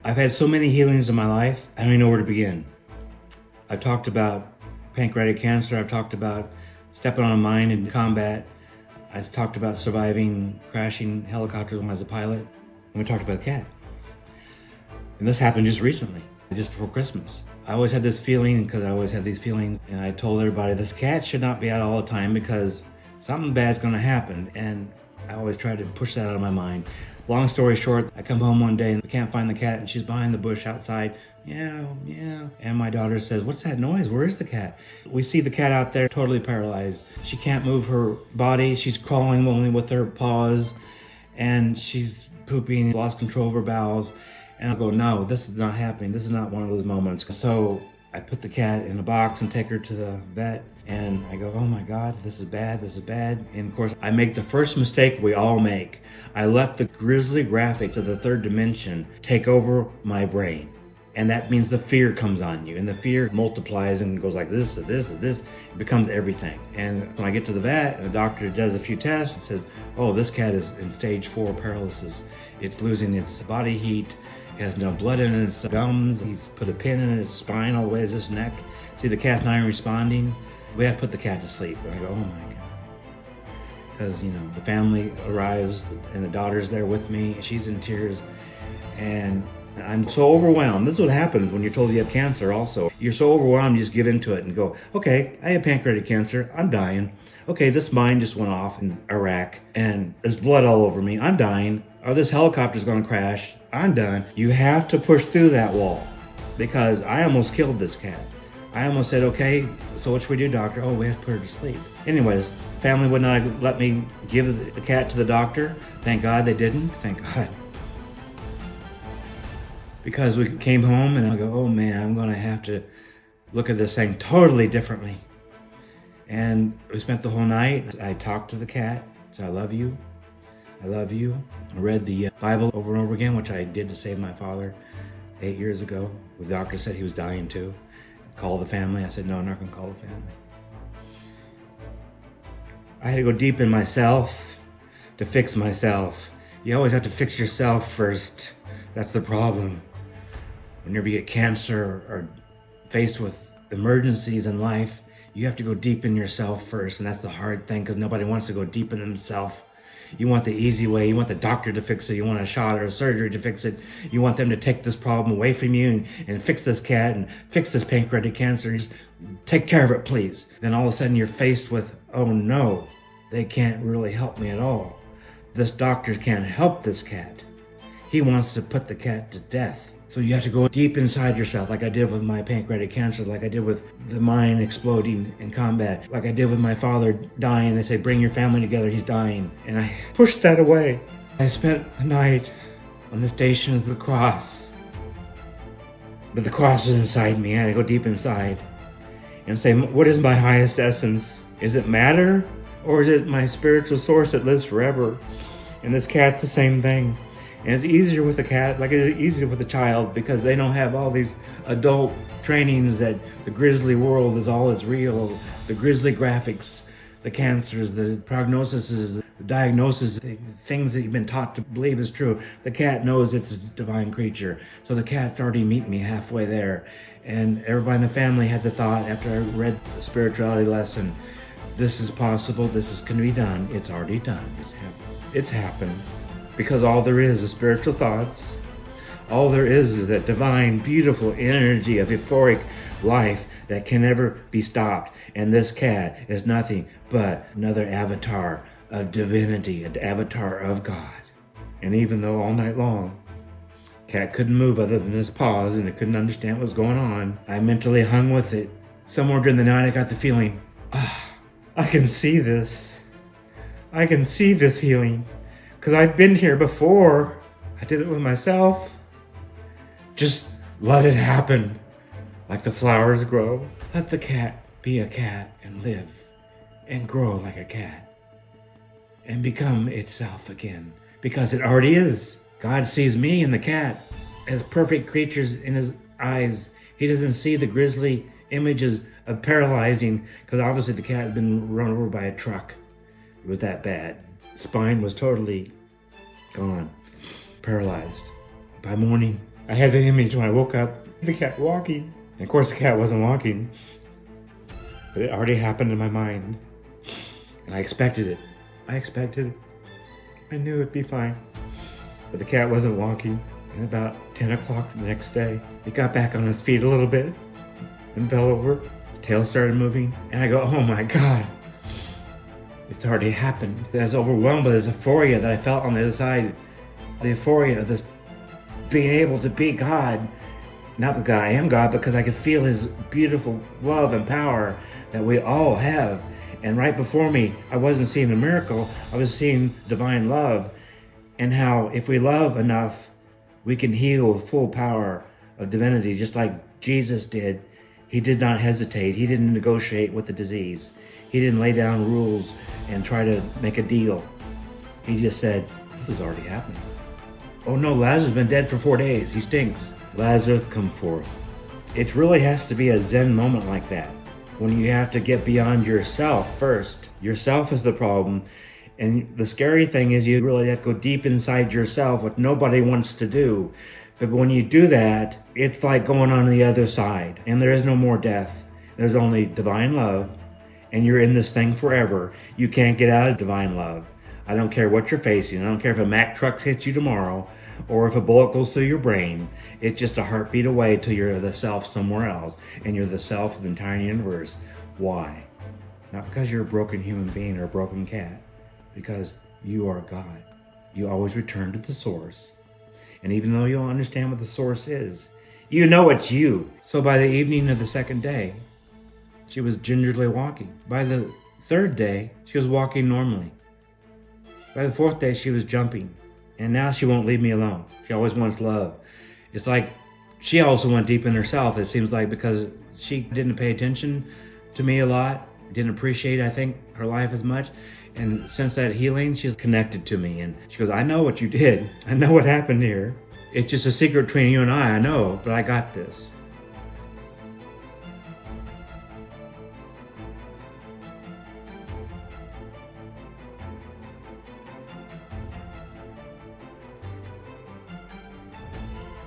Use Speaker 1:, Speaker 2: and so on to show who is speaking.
Speaker 1: I've had so many healings in my life, I don't even know where to begin. I've talked about pancreatic cancer, I've talked about stepping on a mine in combat, I've talked about surviving crashing helicopters when I was a pilot, and we talked about a cat. And this happened just recently, just before Christmas. I always had this feeling, because I always had these feelings, and I told everybody this cat should not be out all the time because something bad's gonna happen. And I always tried to push that out of my mind. Long story short, I come home one day and I can't find the cat, and she's behind the bush outside. Meow, meow. And my daughter says, "What's that noise? Where is the cat?" We see the cat out there totally paralyzed. She can't move her body. She's crawling only with her paws, and she's pooping, lost control of her bowels. And I go, "No, this is not happening. This is not one of those moments." So I put the cat in a box and take her to the vet, and I go, "Oh my God, this is bad, this is bad." And of course, I make the first mistake we all make. I let the grisly graphics of the third dimension take over my brain. And that means the fear comes on you, and the fear multiplies and goes like this to this to this. It becomes everything. And when I get to the vet, and the doctor does a few tests and says, "Oh, this cat is in stage 4 paralysis. It's losing its body heat. It has no blood in its gums. He's put a pin in its spine all the way to its neck. See, the cat's not even responding. We have to put the cat to sleep." And I go, "Oh my God." Because, the family arrives and the daughter's there with me. She's in tears. And I'm so overwhelmed. This is what happens when you're told you have cancer also. You're so overwhelmed, you just give into it and go, "Okay, I have pancreatic cancer. I'm dying. Okay, this mine just went off in Iraq and there's blood all over me. I'm dying. Or this helicopter's gonna crash. I'm done." You have to push through that wall, because I almost killed this cat. I almost said, "Okay, so what should we do, doctor?" "Oh, we have to put her to sleep." Anyways, family would not let me give the cat to the doctor. Thank God they didn't. Thank God. Because we came home and I go, "Oh man, I'm gonna have to look at this thing totally differently." And we spent the whole night. I talked to the cat, said, "I love you. I love you." I read the Bible over and over again, which I did to save my father 8 years ago. The doctor said he was dying too. Call the family. I said, "No, I'm not gonna call the family." I had to go deep in myself to fix myself. You always have to fix yourself first. That's the problem. Whenever you get cancer or faced with emergencies in life, you have to go deep in yourself first. And that's the hard thing, because nobody wants to go deep in themselves. You want the easy way. You want the doctor to fix it. You want a shot or a surgery to fix it. You want them to take this problem away from you and fix this cat and fix this pancreatic cancer. Just take care of it, please. Then all of a sudden you're faced with, "Oh no, they can't really help me at all. This doctor can't help this cat. He wants to put the cat to death." So you have to go deep inside yourself, like I did with my pancreatic cancer, like I did with the mine exploding in combat, like I did with my father dying. They say, "Bring your family together, he's dying." And I pushed that away. I spent the night on the Station of the Cross. But the cross was inside me. I had to go deep inside and say, "What is my highest essence? Is it matter? Or is it my spiritual source that lives forever?" And this cat's the same thing. And it's easier with a cat, like it's easier with a child, because they don't have all these adult trainings that the grisly world is all that's real, the grisly graphics, the cancers, the prognoses, the diagnosis, the things that you've been taught to believe is true. The cat knows it's a divine creature. So the cat's already meet me halfway there. And everybody in the family had the thought, after I read the spirituality lesson, this is possible, this can be done. It's already done. It's happened. Because all there is spiritual thoughts. All there is that divine, beautiful energy of euphoric life that can never be stopped. And this cat is nothing but another avatar of divinity, an avatar of God. And even though all night long, cat couldn't move other than his paws and it couldn't understand what was going on, I mentally hung with it. Somewhere during the night I got the feeling, I can see this. I can see this healing. Because I've been here before. I did it with myself. Just let it happen. Like the flowers grow. Let the cat be a cat and live and grow like a cat. And become itself again. Because it already is. God sees me and the cat as perfect creatures in his eyes. He doesn't see the grisly images of paralyzing. Because obviously the cat has been run over by a truck. It was that bad. Spine was totally gone, paralyzed. By morning, I had the image when I woke up, the cat walking. And of course the cat wasn't walking, but it already happened in my mind. And I expected it. I expected it. I knew it'd be fine. But the cat wasn't walking. And about 10 o'clock the next day, it got back on its feet a little bit and fell over. Its tail started moving. And I go, oh my God. It's already happened. I was overwhelmed by this euphoria that I felt on the other side. The euphoria of this being able to be God. Not that I am God, because I could feel His beautiful love and power that we all have. And right before me, I wasn't seeing a miracle. I was seeing divine love, and how if we love enough, we can heal the full power of divinity, just like Jesus did. He did not hesitate. He didn't negotiate with the disease. He didn't lay down rules and try to make a deal. He just said, this has already happened. Oh no, Lazarus has been dead for 4 days. He stinks. Lazarus, come forth. It really has to be a Zen moment like that, when you have to get beyond yourself first. Yourself is the problem. And the scary thing is you really have to go deep inside yourself, what nobody wants to do. But when you do that, it's like going on the other side. And there is no more death. There's only divine love. And you're in this thing forever. You can't get out of divine love. I don't care what you're facing. I don't care if a Mack truck hits you tomorrow or if a bullet goes through your brain. It's just a heartbeat away till you're the self somewhere else. And you're the self of the entire universe. Why? Not because you're a broken human being or a broken cat. Because you are God. You always return to the source. And even though you don't understand what the source is, you know it's you. So by the evening of the second day, she was gingerly walking. By the third day, she was walking normally. By the fourth day, she was jumping. And now she won't leave me alone. She always wants love. It's like she also went deep in herself, it seems like, because she didn't pay attention to me a lot, didn't appreciate, I think, her life as much. And since that healing, she's connected to me. And she goes, I know what you did. I know what happened here. It's just a secret between you and I know, but I got this.